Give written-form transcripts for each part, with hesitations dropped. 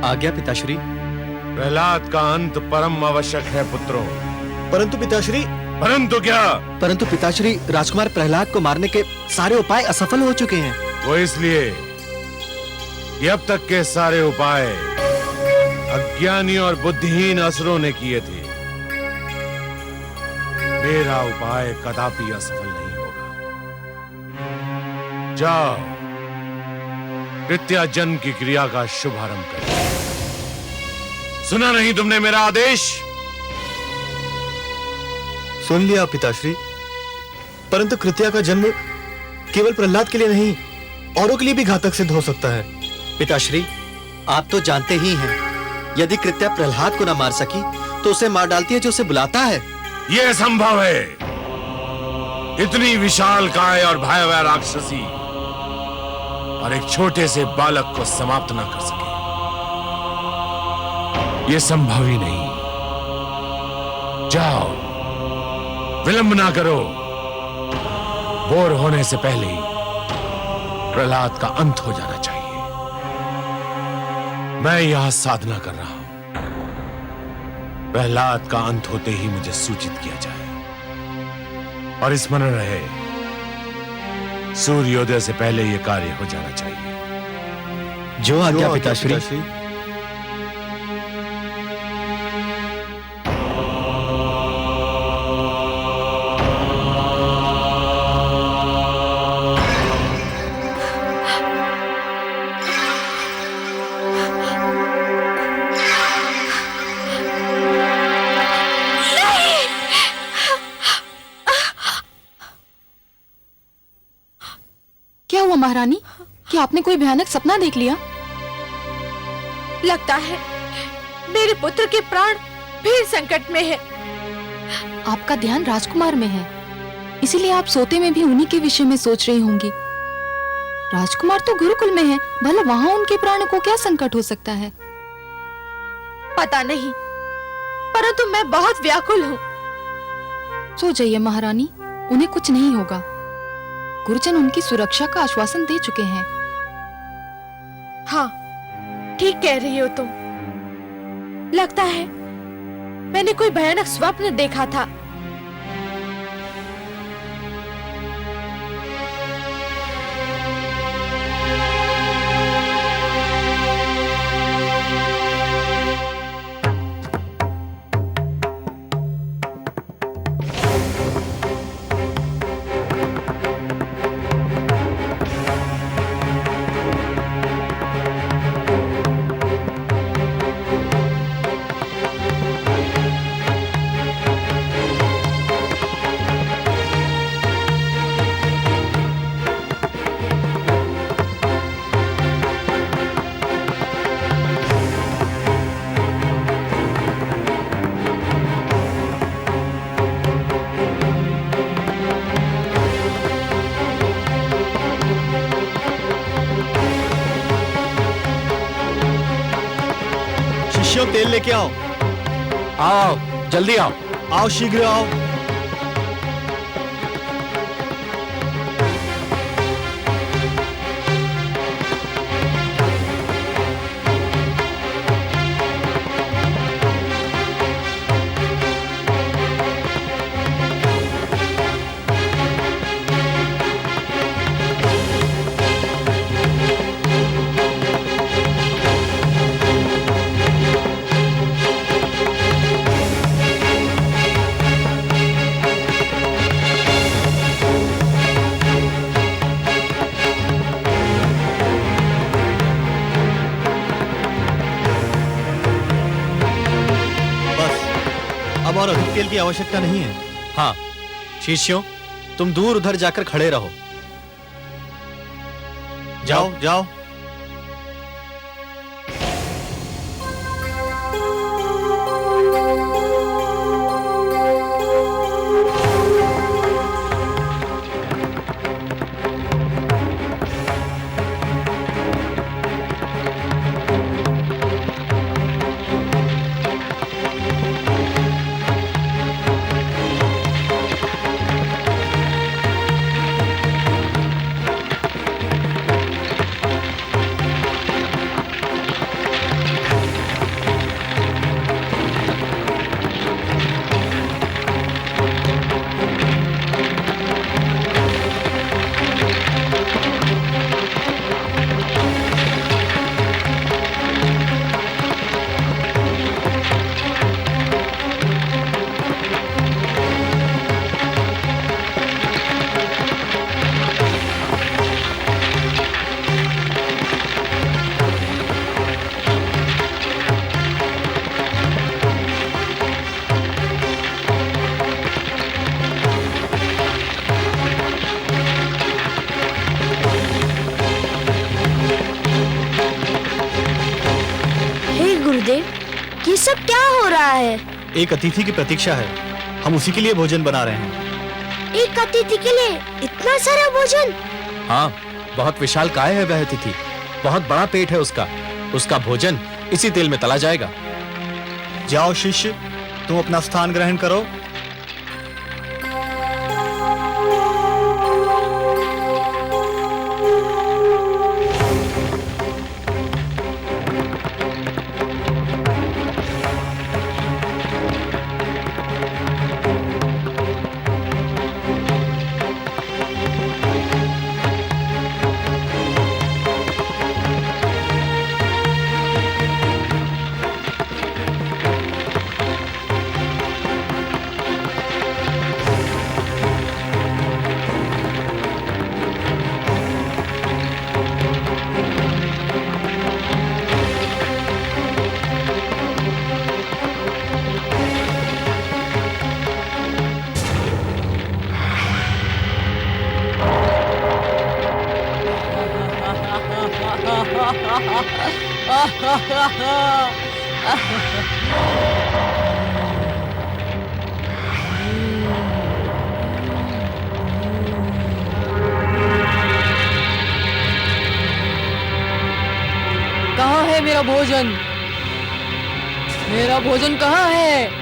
आज्ञा पिताश्री। प्रहलाद का अंत परम आवश्यक है पुत्रों। परंतु पिताश्री। परंतु क्या? परंतु पिताश्री, राजकुमार प्रहलाद को मारने के सारे उपाय असफल हो चुके हैं। वो इसलिए कि अब तक के सारे उपाय अज्ञानी और बुद्धिहीन असुरों ने किए थे। मेरा उपाय कदापि असफल नहीं होगा। जाओ, कृत्याजन्म की क्रिया का शुभारंभ करो। सुना नहीं तुमने मेरा आदेश? सुन लिया पिताश्री, परंतु कृत्या का जन्म केवल प्रहलाद के लिए नहीं, औरों के लिए भी घातक सिद्ध हो सकता है। पिताश्री, आप तो जानते ही हैं, यदि कृत्या प्रहलाद को न मार सकी तो उसे मार डालती है जो उसे बुलाता है। यह संभव है। इतनी विशाल काय और भयावह राक्षसी और एक छोटे से बालक को समाप्त ना कर सके, यह संभव ही नहीं। जाओ, विलंब ना करो। भोर होने से पहले ही प्रहलाद का अंत हो जाना चाहिए। मैं यहां साधना कर रहा हूं। प्रहलाद का अंत होते ही मुझे सूचित किया जाए। और स्मरण रहे, सूर्योदय से पहले यह कार्य हो जाना चाहिए। जो आज्ञा पिताश्री। क्या हुआ महारानी? क्या आपने कोई भयानक सपना देख लिया? लगता है मेरे पुत्र के प्राण फिर संकट में है। आपका ध्यान राजकुमार में है, इसीलिए आप सोते में भी उन्हीं के विषय में सोच रही होंगी। राजकुमार तो गुरुकुल में है, भला वहां उनके प्राण को क्या संकट हो सकता है? पता नहीं, परंतु मैं बहुत व्याकुल हूँ। सो जाइए महारानी, उन्हें कुछ नहीं होगा। गुरुजन उनकी सुरक्षा का आश्वासन दे चुके हैं। हाँ, ठीक कह रही हो तुम। लगता है मैंने कोई भयानक स्वप्न देखा था। शिष्यों, तेल लेके आओ। आओ, जल्दी आओ। आओ, शीघ्र आओ। अब और अधिक तेल की आवश्यकता नहीं है। हाँ शिष्यों, तुम दूर उधर जाकर खड़े रहो। जाओ जाओ। गुरुदेव, ये सब क्या हो रहा है? एक अतिथि की प्रतीक्षा है, हम उसी के लिए भोजन बना रहे हैं। एक अतिथि के लिए इतना सारा भोजन? हाँ, बहुत विशाल काय है वह अतिथि, बहुत बड़ा पेट है उसका। उसका भोजन इसी तेल में तला जाएगा। जाओ शिष्य, तुम अपना स्थान ग्रहण करो। कहाँ है मेरा भोजन? मेरा भोजन कहाँ है?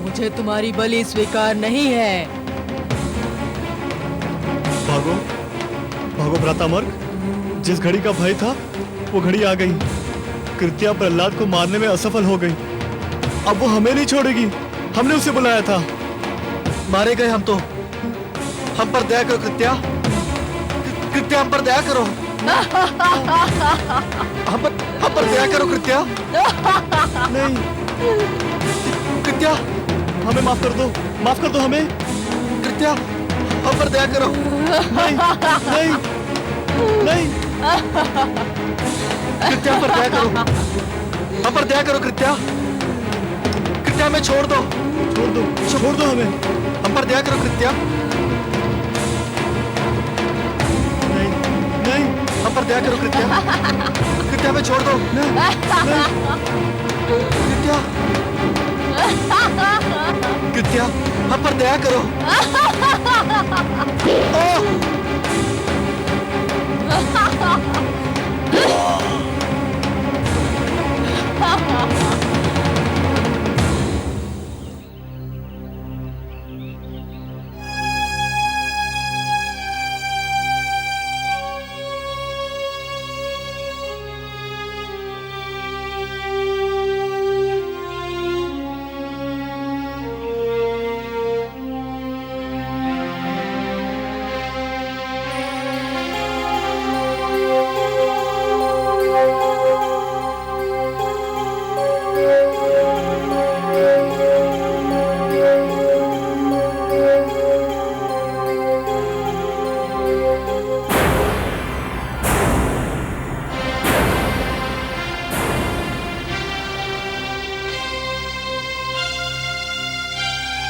मुझे तुम्हारी बलि स्वीकार नहीं है। भागो भागो भ्रातामर्ग, जिस घड़ी का भय था वो घड़ी आ गई। कृत्या प्रहलाद को मारने में असफल हो गई, अब वो हमें नहीं छोड़ेगी। हमने उसे बुलाया था। मारे गए हम तो। हम पर दया करो कृत्या, कृत्या हम पर दया करो। हम पर दया करो कृत्या। नहीं कृत्या, हमें माफ कर दो हमें। कृत्या हम पर दया करो। नहीं नहीं नहीं, कृत्या पर दया करो, हम पर दया करो कृत्या। कृत्या कृत्या में छोड़ दो। छोड़ दो हमें, हम पर दया करो कृत्या। नहीं नहीं, हम पर दया करो कृत्या। कृत्या में छोड़ दो। नहीं, कृत्या कृत्या, हम पर दया करो।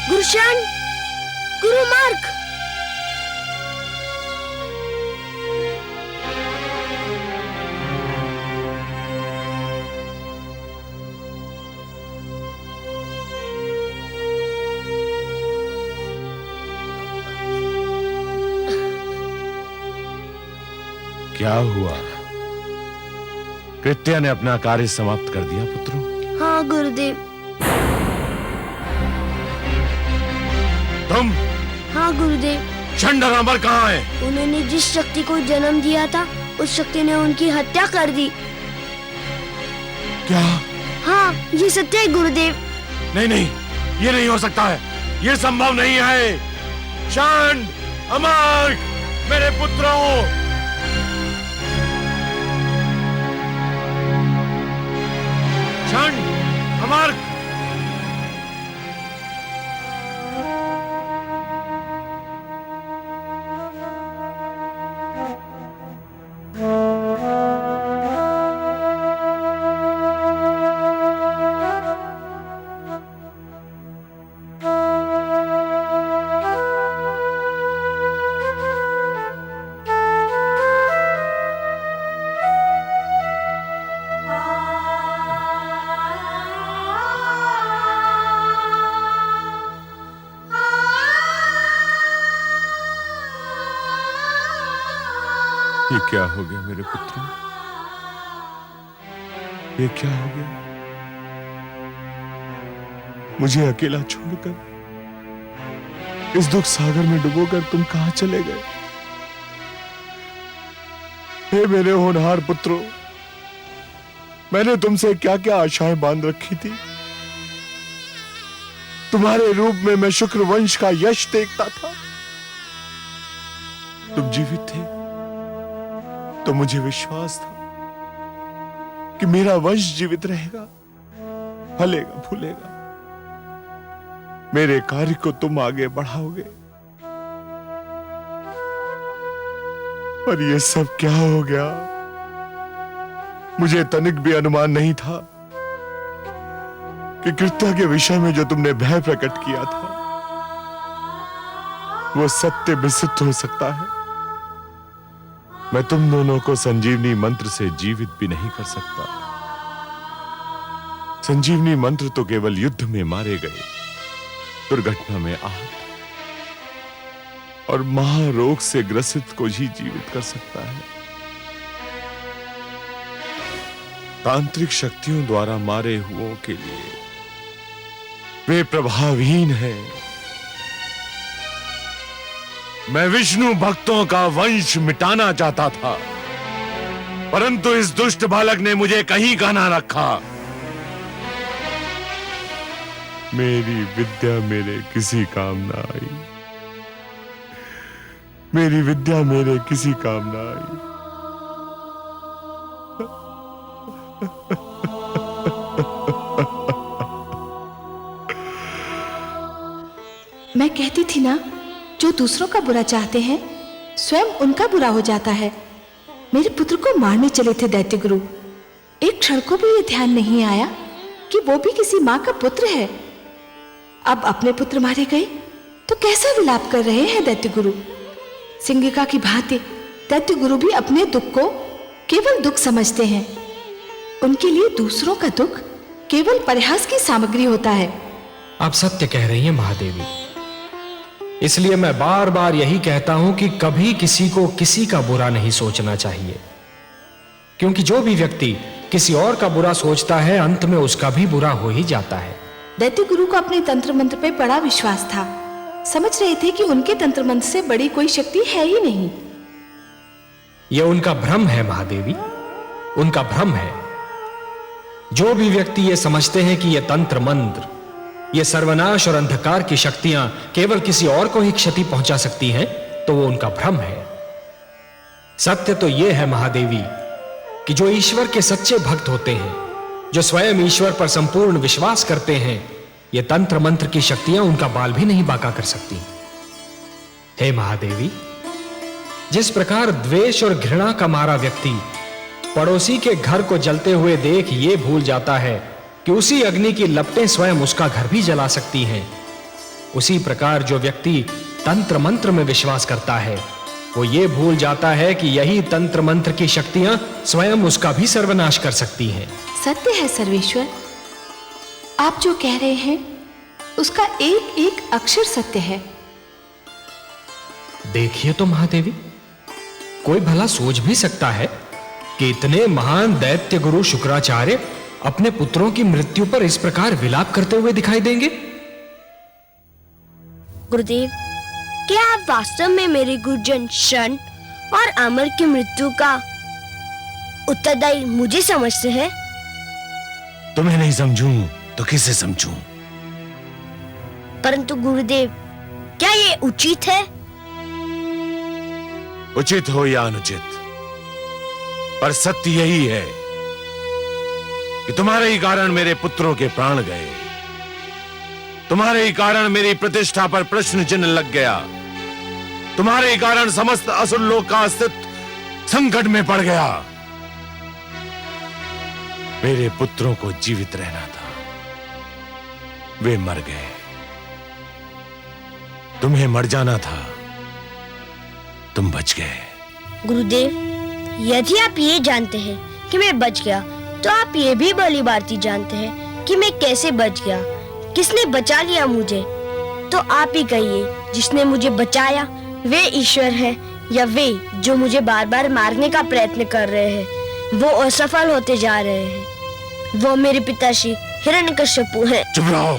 गुरुशान, गुरु मार्ग। क्या हुआ? कृत्या ने अपना कार्य समाप्त कर दिया पुत्रों? हाँ गुरुदेव। तुम? हाँ गुरुदेव। चंड और अमर कहाँ है? उन्होंने जिस शक्ति को जन्म दिया था, उस शक्ति ने उनकी हत्या कर दी। क्या? हाँ, ये सत्य है गुरुदेव। नहीं नहीं, ये नहीं हो सकता है, ये संभव नहीं है। चंड, अमर, मेरे पुत्रों! चंड, अमर! ये क्या हो गया मेरे पुत्रों? ये क्या हो गया? मुझे अकेला छोड़कर, इस दुख सागर में डुबोकर तुम कहां चले गए? हे मेरे होनहार पुत्रों, मैंने तुमसे क्या क्या आशाएं बांध रखी थी। तुम्हारे रूप में मैं शुक्र वंश का यश देखता था। तुम जीवित थे तो मुझे विश्वास था कि मेरा वंश जीवित रहेगा, फलेगा फूलेगा। मेरे कार्य को तुम आगे बढ़ाओगे। पर ये सब क्या हो गया? मुझे तनिक भी अनुमान नहीं था कि कृत्या के विषय में जो तुमने भय प्रकट किया था वो सत्य भी सिद्ध हो सकता है। मैं तुम दोनों को संजीवनी मंत्र से जीवित भी नहीं कर सकता। संजीवनी मंत्र तो केवल युद्ध में मारे गए, दुर्घटना में आहत और महारोग से ग्रसित को ही जीवित कर सकता है। तांत्रिक शक्तियों द्वारा मारे हुओं के लिए वे प्रभावहीन हैं। मैं विष्णु भक्तों का वंश मिटाना चाहता था, परंतु इस दुष्ट बालक ने मुझे कहीं का ना रखा। मेरी विद्या मेरे किसी काम ना आई। मेरी विद्या मेरे किसी काम ना आई। मैं कहती थी ना, जो दूसरों का बुरा चाहते हैं स्वयं उनका बुरा हो जाता है। मेरे पुत्र को मारने चले थे दैत्य गुरु। एक क्षण को भी ये ध्यान नहीं आया कि वो भी किसी माँ का पुत्र है। अब अपने पुत्र मारे गए तो कैसा विलाप कर रहे हैं दैत्य गुरु। सिंगिका की भांति दैत्य गुरु भी अपने दुख को केवल दुख समझते हैं। उनके लिए दूसरों का दुख केवल परिहास की सामग्री होता है। आप सत्य कह रही हैं महादेवी। इसलिए मैं बार बार यही कहता हूं कि कभी किसी को किसी का बुरा नहीं सोचना चाहिए, क्योंकि जो भी व्यक्ति किसी और का बुरा सोचता है अंत में उसका भी बुरा हो ही जाता है। दैत्य गुरु को अपने तंत्र मंत्र पे बड़ा विश्वास था। समझ रहे थे कि उनके तंत्र मंत्र से बड़ी कोई शक्ति है ही नहीं। यह उनका भ्रम है महादेवी, उनका भ्रम है। जो भी व्यक्ति ये समझते हैं कि यह तंत्र मंत्र, ये सर्वनाश और अंधकार की शक्तियां केवल किसी और को ही क्षति पहुंचा सकती हैं, तो वो उनका भ्रम है। सत्य तो यह है महादेवी कि जो ईश्वर के सच्चे भक्त होते हैं, जो स्वयं ईश्वर पर संपूर्ण विश्वास करते हैं, ये तंत्र मंत्र की शक्तियां उनका बाल भी नहीं बांका कर सकती। हे महादेवी, जिस प्रकार द्वेष और घृणा का मारा व्यक्ति पड़ोसी के घर को जलते हुए देख ये भूल जाता है कि उसी अग्नि की लपटें स्वयं उसका घर भी जला सकती हैं, उसी प्रकार जो व्यक्ति तंत्र मंत्र में विश्वास करता है वो ये भूल जाता है कि यही तंत्र मंत्र की शक्तियां स्वयं उसका भी सर्वनाश कर सकती हैं। सत्य है सर्वेश्वर, आप जो कह रहे हैं उसका एक एक अक्षर सत्य है। देखिए तो महादेवी, कोई भला सोच भी सकता है कि इतने महान दैत्य गुरु शुक्राचार्य अपने पुत्रों की मृत्यु पर इस प्रकार विलाप करते हुए दिखाई देंगे? गुरुदेव, क्या आप वास्तव में मेरे गुरुजन शन और अमर की मृत्यु का उत्तरदायी मुझे समझते हैं? तुम्हें नहीं समझूं तो किसे समझूं? परंतु गुरुदेव, क्या ये उचित है? उचित हो या अनुचित, पर सत्य यही है कि तुम्हारे ही कारण मेरे पुत्रों के प्राण गए, तुम्हारे ही कारण मेरी प्रतिष्ठा पर प्रश्न चिन्ह लग गया, तुम्हारे ही कारण समस्त असुर लोक का अस्तित्व संकट में पड़ गया। मेरे पुत्रों को जीवित रहना था, वे मर गए। तुम्हें मर जाना था, तुम बच गए। गुरुदेव, यदि आप ये जानते हैं कि मैं बच गया, तो आप ये भी भली भांति जानते हैं कि मैं कैसे बच गया, किसने बचा लिया मुझे। तो आप ही कहिए, जिसने मुझे बचाया वे ईश्वर है या वे जो मुझे बार बार मारने का प्रयत्न कर रहे हैं, वो असफल होते जा रहे हैं। वो मेरे पिताश्री हिरण्यकश्यपु हैं। चुप रहो।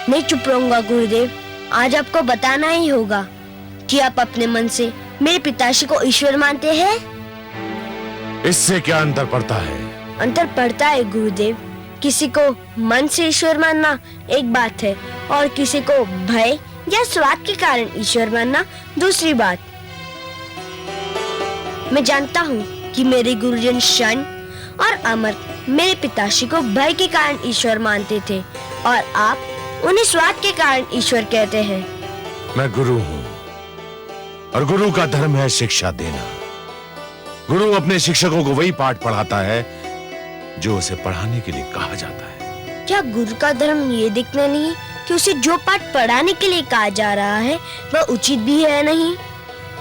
नहीं चुप रहूंगा गुरुदेव। आज आपको बताना ही होगा कि आप अपने मन से मेरे पिताश्री को ईश्वर मानते हैं। इससे क्या अंतर पड़ता है? अंतर पड़ता है गुरुदेव। किसी को मन से ईश्वर मानना एक बात है और किसी को भय या स्वार्थ के कारण ईश्वर मानना दूसरी बात। मैं जानता हूँ कि मेरे गुरुजन शन और अमर मेरे पिताश्री को भय के कारण ईश्वर मानते थे और आप उन्हें स्वार्थ के कारण ईश्वर कहते हैं। मैं गुरु हूँ और गुरु का धर्म है शिक्षा देना। गुरु अपने शिक्षकों को वही पाठ पढ़ाता है जो उसे पढ़ाने के लिए कहा जाता है। क्या गुरु का धर्म ये देखना नहीं कि उसे जो पाठ पढ़ाने के लिए कहा जा रहा है वह उचित भी है नहीं?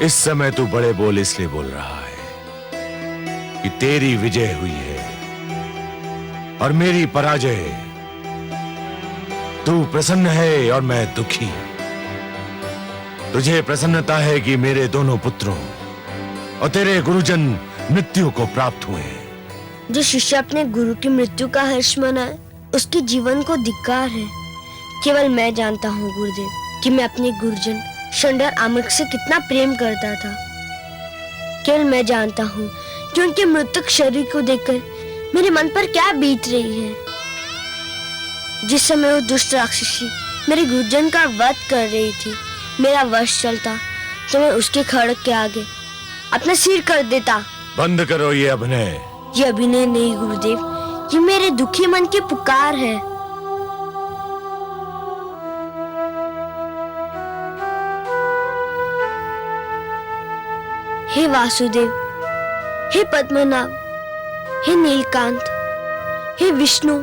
इस समय तू बड़े बोल इसलिए बोल रहा है कि तेरी विजय हुई है और मेरी पराजय। तू प्रसन्न है और मैं दुखी। तुझे प्रसन्नता है कि मेरे दोनों पुत्रों और तेरे गुरुजन मृत्यु को प्राप्त हुए हैं। जो शिष्य अपने गुरु की मृत्यु का हर्ष मनाए उसके जीवन को धिक्कार है। केवल मैं जानता हूँ गुरुदेव कि मैं अपने गुरुजन शंडर आमक से कितना प्रेम करता था। केवल मैं जानता हूँ कि उनके मृतक शरीर को देखकर मेरे मन पर क्या बीत रही है। जिस समय वो दुष्ट राक्षसी मेरे गुरुजन का वध कर रही थी, मेरा वश चलता तो मैं उसके खड़क के आगे अपना सिर कर देता। बंद करो ये अभिनय। ये अभिनय नहीं गुरुदेव, ये मेरे दुखी मन की पुकार है। हे वासुदेव, हे पद्मनाभ, हे नीलकांत, हे विष्णु,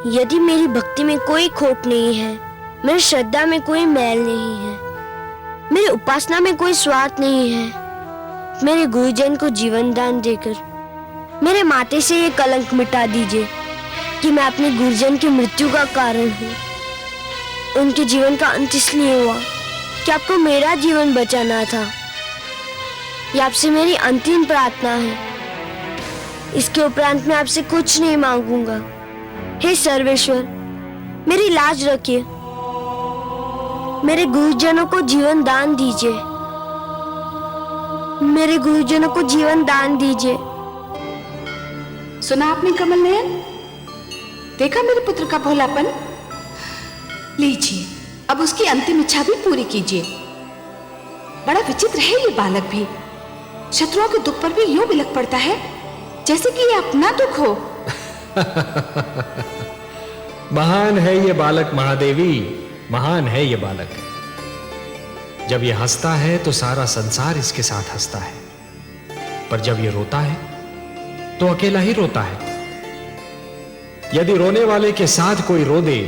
यदि मेरी भक्ति में कोई खोट नहीं है, मेरी श्रद्धा में कोई मैल नहीं है, मेरी उपासना में कोई स्वार्थ नहीं है, मेरे गुरुजन को जीवन दान देकर मेरे माथे से ये कलंक मिटा दीजिए कि मैं अपने गुरुजन की मृत्यु का कारण हूँ। उनके जीवन का अंत इसलिए हुआ कि आपको मेरा जीवन बचाना था। ये आपसे मेरी अंतिम प्रार्थना है। इसके उपरांत मैं आपसे कुछ नहीं मांगूंगा। हे सर्वेश्वर, मेरी लाज रखिए, मेरे गुरुजनों को जीवन दान दीजिए, मेरे गुरुजनों को जीवन दान दीजिए। सुना आपने कमल नयन? देखा मेरे पुत्र का भोलापन? लीजिए, अब उसकी अंतिम इच्छा भी पूरी कीजिए। बड़ा विचित्र है ये बालक भी, शत्रुओं के दुख पर भी यूं बिलख पड़ता है जैसे कि ये अपना दुख हो। महान है ये बालक महादेवी, महान है ये बालक। जब ये हंसता है तो सारा संसार इसके साथ हंसता है, पर जब ये रोता है तो अकेला ही रोता है। यदि रोने वाले के साथ कोई रो दे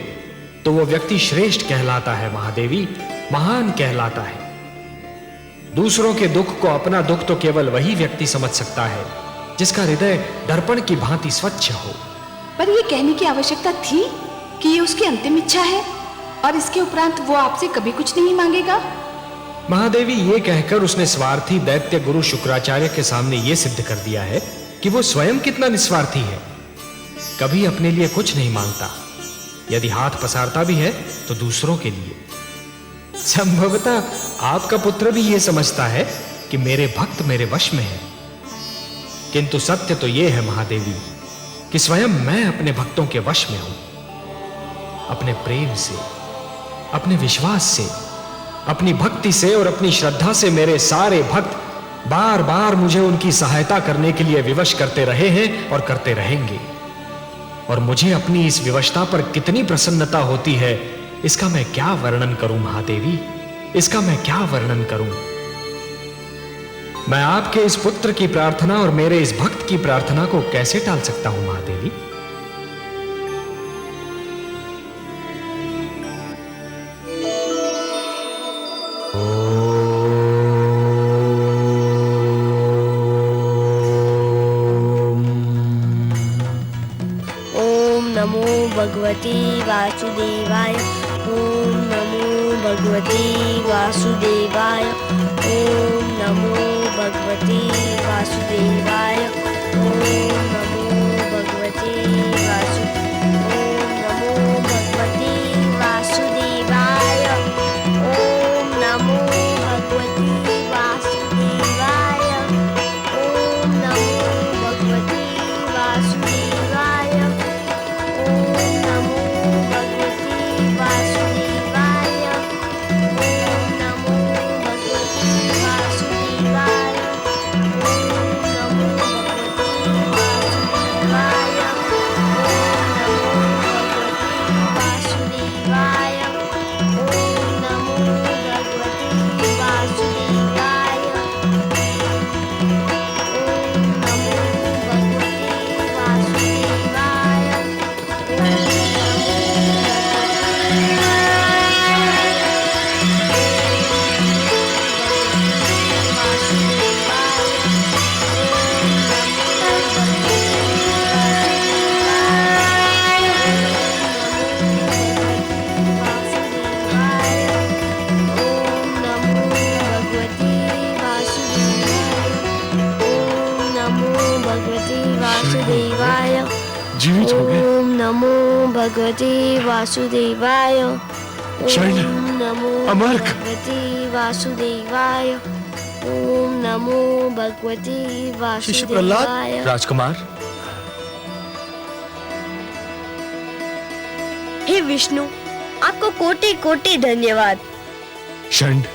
तो वो व्यक्ति श्रेष्ठ कहलाता है महादेवी, महान कहलाता है। दूसरों के दुख को अपना दुख तो केवल वही व्यक्ति समझ सकता है जिसका हृदय दर्पण की भांति स्वच्छ हो। पर ये कहने की आवश्यकता थी कि ये उसकी अंतिम इच्छा है और इसके उपरांत वो आपसे कभी कुछ नहीं मांगेगा? महादेवी, ये कहकर उसने स्वार्थी दैत्य गुरु शुक्राचार्य के सामने ये सिद्ध कर दिया है कि वो स्वयं कितना निस्वार्थी है। कभी अपने लिए कुछ नहीं मांगता, यदि हाथ पसारता भी है तो दूसरों के लिए। संभवतः आपका पुत्र भी यह समझता है कि मेरे भक्त मेरे वश में है, किंतु सत्य तो यह है महादेवी कि स्वयं मैं अपने भक्तों के वश में हूं। अपने प्रेम से, अपने विश्वास से, अपनी भक्ति से और अपनी श्रद्धा से मेरे सारे भक्त बार बार मुझे उनकी सहायता करने के लिए विवश करते रहे हैं और करते रहेंगे। और मुझे अपनी इस विवशता पर कितनी प्रसन्नता होती है, इसका मैं क्या वर्णन करूं महादेवी, इसका मैं क्या वर्णन करूं। मैं आपके इस पुत्र की प्रार्थना और मेरे इस भक्त की प्रार्थना को कैसे टाल सकता हूं महादेवी? नमो भगवते वासुदेवाय। ओम नमो भगवते वासुदेवाय। ओम नमो भगवते वासुदेवाय। ओम नमो भगवते वासु ओम नमो भगवते वासुदेवाय। ओम नमो भगवते वासुदेवाय। ओम नमो भगवते वासुदेवाय। ओम नमो भगवते वासुदेवाय। ओम नमो भगवते वासुदेवाय। ओम नमो भगवते वासुदेवाय। ओम नमो भगवते वासुदेवाय। ओम नमो भगवते वासुदेवाय। वासुदेवाय। जीवित हो गए। ओम नमो भगवते वासुदेवाय। शरण। ओम नमो अमर्क। भगवते वासुदेवाय। ओम नमो भगवते शिष्य प्रहलाद। वासुदेवाय। राजकुमार, हे विष्णु, आपको कोटि कोटि धन्यवाद। षंड,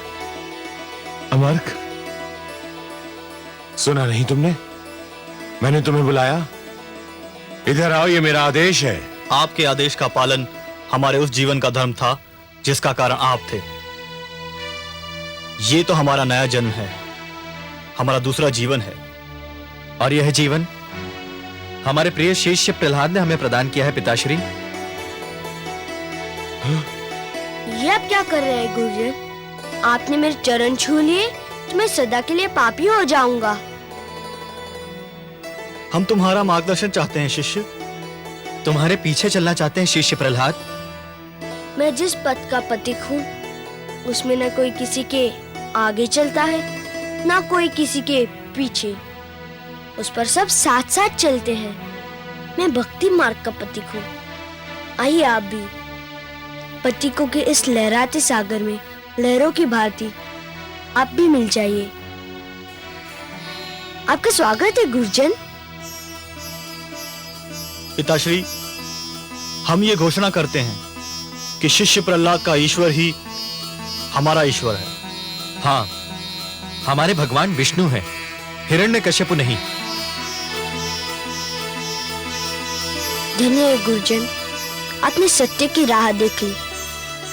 अमर्क, सुना नहीं तुमने? मैंने तुम्हें बुलाया। इधर आओ, ये मेरा आदेश है। आपके आदेश का पालन हमारे उस जीवन का धर्म था जिसका कारण आप थे। ये तो हमारा नया जन्म है, हमारा दूसरा जीवन है। और यह जीवन हमारे प्रिय शिष्य प्रहलाद ने हमें प्रदान किया है पिताश्री। ये आप क्या कर रहे हैं गुरुजन? आपने मेरे चरण छू लिए तो मैं सदा के लिए पापी हो जाऊंगा। हम तुम्हारा मार्गदर्शन चाहते हैं शिष्य। तुम्हारे पीछे चलना चाहते हैं शिष्य प्रहलाद। मैं जिस पथ का पथिक हूँ उसमें न कोई किसी के आगे चलता है न कोई किसी के पीछे, उस पर सब साथ साथ चलते हैं। मैं भक्ति मार्ग का पथिक हूँ। आइए आप भी पथिकों के इस लहराते सागर में लहरों की भांति आप भी मिल जाइए। आपका स्वागत है गुरुजन। पिताश्री, हम ये घोषणा करते हैं कि शिष्य प्रहलाद का ईश्वर ही हमारा ईश्वर है। हाँ, हमारे भगवान विष्णु हैं, हिरण्यकश्यप नहीं। धन्य है गुरुजन, आपने सत्य की राह देख ली।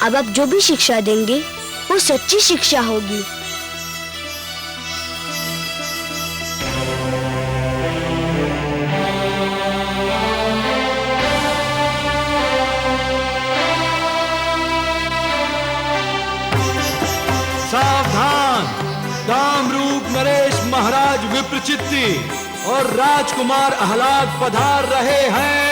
अब आप जो भी शिक्षा देंगे वो सच्ची शिक्षा होगी। सावधान! कामरूप नरेश महाराज विप्रचित्ति और राजकुमार आह्लाद पधार रहे हैं।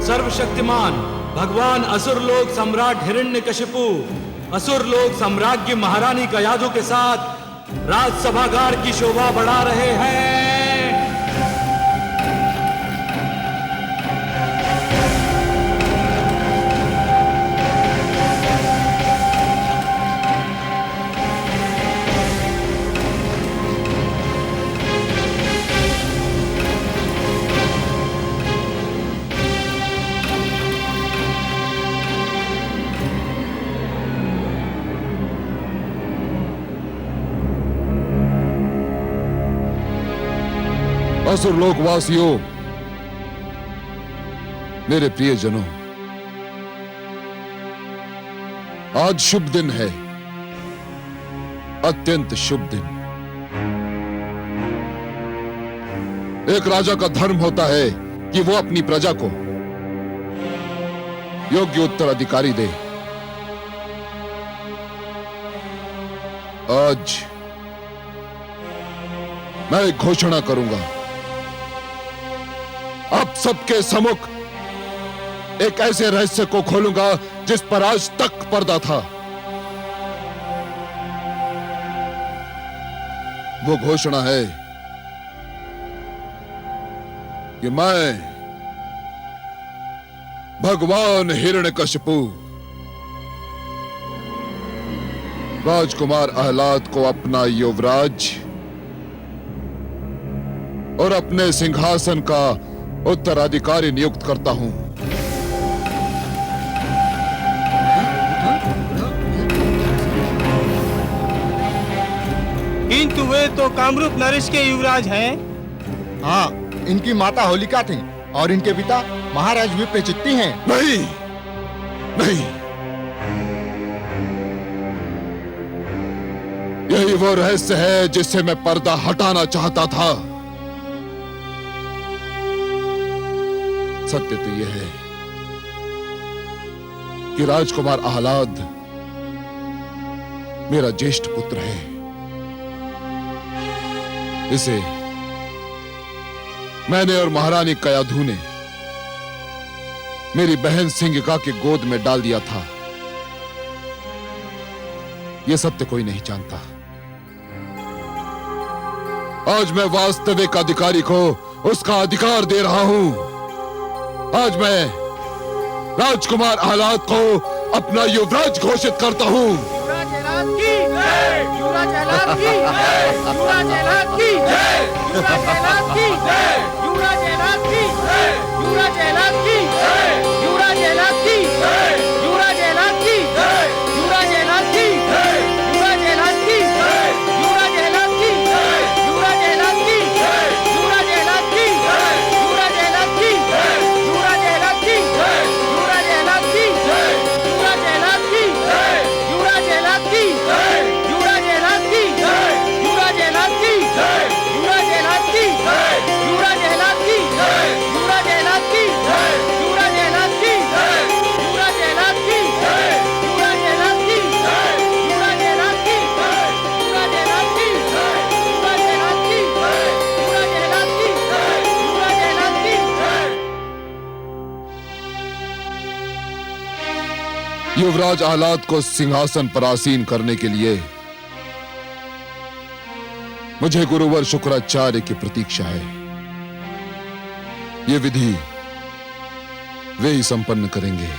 सर्वशक्तिमान भगवान असुरलोक सम्राट हिरण्यकशिपु असुरलोक साम्राज्य महारानी कयाधु के साथ राजसभागार की शोभा बढ़ा रहे हैं। असुरलोक वासियों, मेरे प्रियजनों, आज शुभ दिन है, अत्यंत शुभ दिन। एक राजा का धर्म होता है कि वो अपनी प्रजा को योग्य उत्तराधिकारी दे। आज मैं एक घोषणा करूंगा। अब सबके सम्मुख एक ऐसे रहस्य को खोलूंगा जिस पर आज तक पर्दा था। वो घोषणा है कि मैं भगवान हिरण्यकशिपु राजकुमार आह्लाद को अपना युवराज और अपने सिंहासन का उत्तराधिकारी नियुक्त करता हूं। किंतु वे तो कामरूप नरेश के युवराज हैं। हाँ, इनकी माता होलिका थी और इनके पिता महाराज विप्रचित्ति हैं। नहीं, नहीं, यही वो रहस्य है जिससे मैं पर्दा हटाना चाहता था। सत्य तो यह है कि राजकुमार आह्लाद मेरा ज्येष्ठ पुत्र है। इसे मैंने और महारानी कयाधु ने मेरी बहन सिंगिका की गोद में डाल दिया था। यह सत्य कोई नहीं जानता। आज मैं वास्तविक अधिकारी को उसका अधिकार दे रहा हूं। आज मैं राजकुमार आह्लाद को अपना युवराज घोषित करता हूं। युवराज आह्लाद की जय! युवराज आह्लाद की जय! युवराज आह्लाद की जय! युवराज आह्लाद की जय! युवराज आह्लाद की जय! युवराज आह्लाद की जय! युवराज आह्लाद की जय! युवराज आह्लाद की जय! युवराज आह्लाद की जय! युवराज आह्लाद की जय! युवराज आह्लाद की जय! युवराज आह्लाद की जय! युवराज आह्लाद की जय! युवराज आह्लाद की जय! युवराज आह्लाद की जय! युवराज आह्लाद को सिंहासन पर आसीन करने के लिए मुझे गुरुवर शुक्राचार्य की प्रतीक्षा है। ये विधि वे ही संपन्न करेंगे।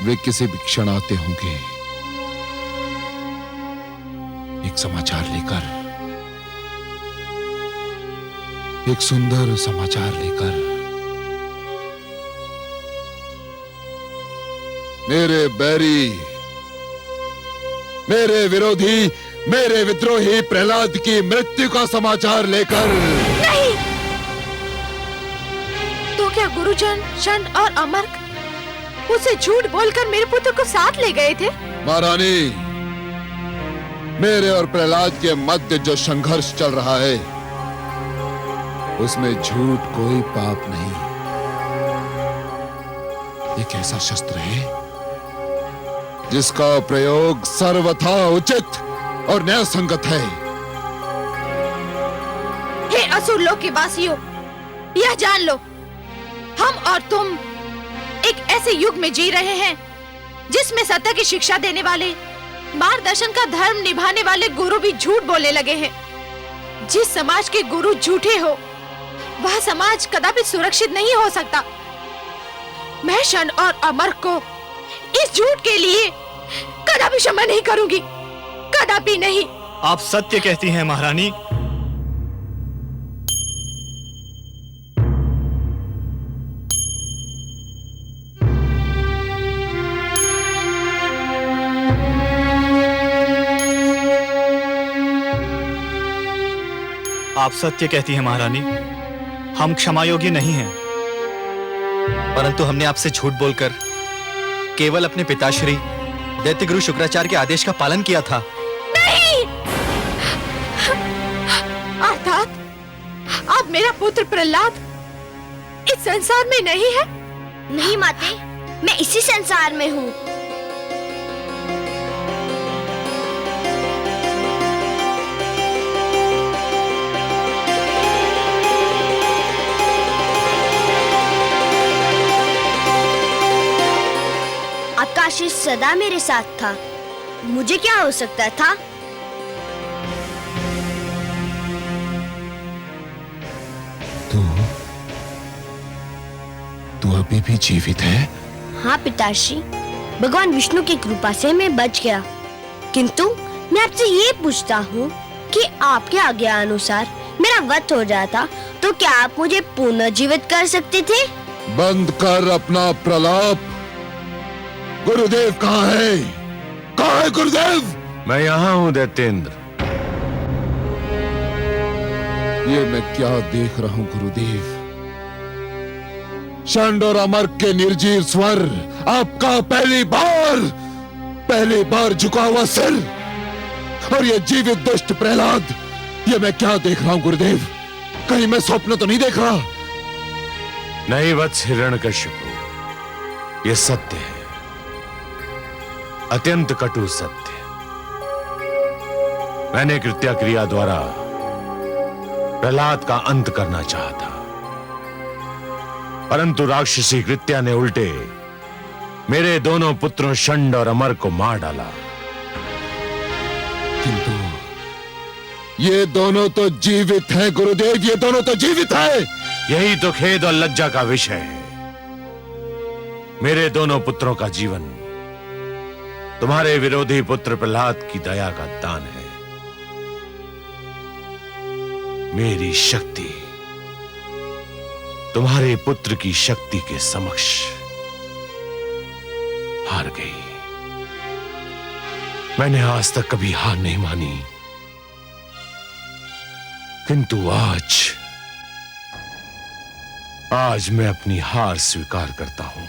वे किसी भी क्षण आते होंगे, एक समाचार लेकर, एक सुंदर समाचार लेकर। मेरे बैरी, मेरे विरोधी, मेरे विद्रोही प्रहलाद की मृत्यु का समाचार लेकर। नहीं! तो क्या गुरुजन षंड और अमर्क उसे झूठ बोलकर मेरे पुत्र को साथ ले गए थे? महारानी, मेरे और प्रहलाद के मध्य जो संघर्ष चल रहा है उसमें झूठ कोई पाप नहीं। एक ऐसा शस्त्र है जिसका प्रयोग सर्वथा उचित और न्याय संगत है। हे असुर लोक के वासियों, यह जान लो, हम और तुम एक ऐसे युग में जी रहे हैं जिसमें सत्य की शिक्षा देने वाले, मार्गदर्शन का धर्म निभाने वाले गुरु भी झूठ बोलने लगे हैं। जिस समाज के गुरु झूठे हो, वह समाज कदापि सुरक्षित नहीं हो सकता। मैं षंड और अमर्क को इस झूठ के लिए कदापि क्षमा नहीं करूंगी, कदापि नहीं। आप सत्य कहती हैं महारानी। आप सत्य कहती हैं महारानी, हम क्षमा योग्य नहीं हैं। परंतु हमने आपसे झूठ बोलकर केवल अपने पिताश्री दैत्य गुरु शुक्राचार्य के आदेश का पालन किया था। नहीं! अर्थात अब मेरा पुत्र प्रहलाद इस संसार में नहीं है? नहीं माते, मैं इसी संसार में हूँ। आपका आशीष सदा मेरे साथ था, मुझे क्या हो सकता था? तू अभी भी जीवित है? हाँ पिताश्री, भगवान विष्णु की कृपा से मैं बच गया। किंतु मैं आपसे ये पूछता हूँ कि आपके आज्ञा अनुसार मेरा वध हो जाता तो क्या आप मुझे पुनः जीवित कर सकते थे? बंद कर अपना प्रलाप। गुरुदेव कहाँ है? कहाँ है गुरुदेव? मैं यहाँ हूँ दैत्येंद्र। ये मैं क्या देख रहा हूँ गुरुदेव? षंड और अमर्क के निर्जीव स्वर, आपका पहली बार झुका हुआ सिर, और ये जीवित दुष्ट प्रहलाद, ये मैं क्या देख रहा हूँ गुरुदेव? कहीं मैं स्वप्न तो नहीं देख रहा? नहीं वत्स हिरण्यकशिपु, ये सत्य है, अत्यंत कटु सत्य। मैंने कृत्या क्रिया द्वारा प्रहलाद का अंत करना चाहा था, परंतु राक्षसी कृत्या ने उल्टे मेरे दोनों पुत्रों षंड और अमर को मार डाला। किंतु ये दोनों तो जीवित हैं गुरुदेव, ये दोनों तो जीवित हैं। यही तो खेद और लज्जा का विषय है। मेरे दोनों पुत्रों का जीवन तुम्हारे विरोधी पुत्र प्रहलाद की दया का दान है। मेरी शक्ति तुम्हारे पुत्र की शक्ति के समक्ष हार गई। मैंने आज तक कभी हार नहीं मानी, किंतु आज मैं अपनी हार स्वीकार करता हूं।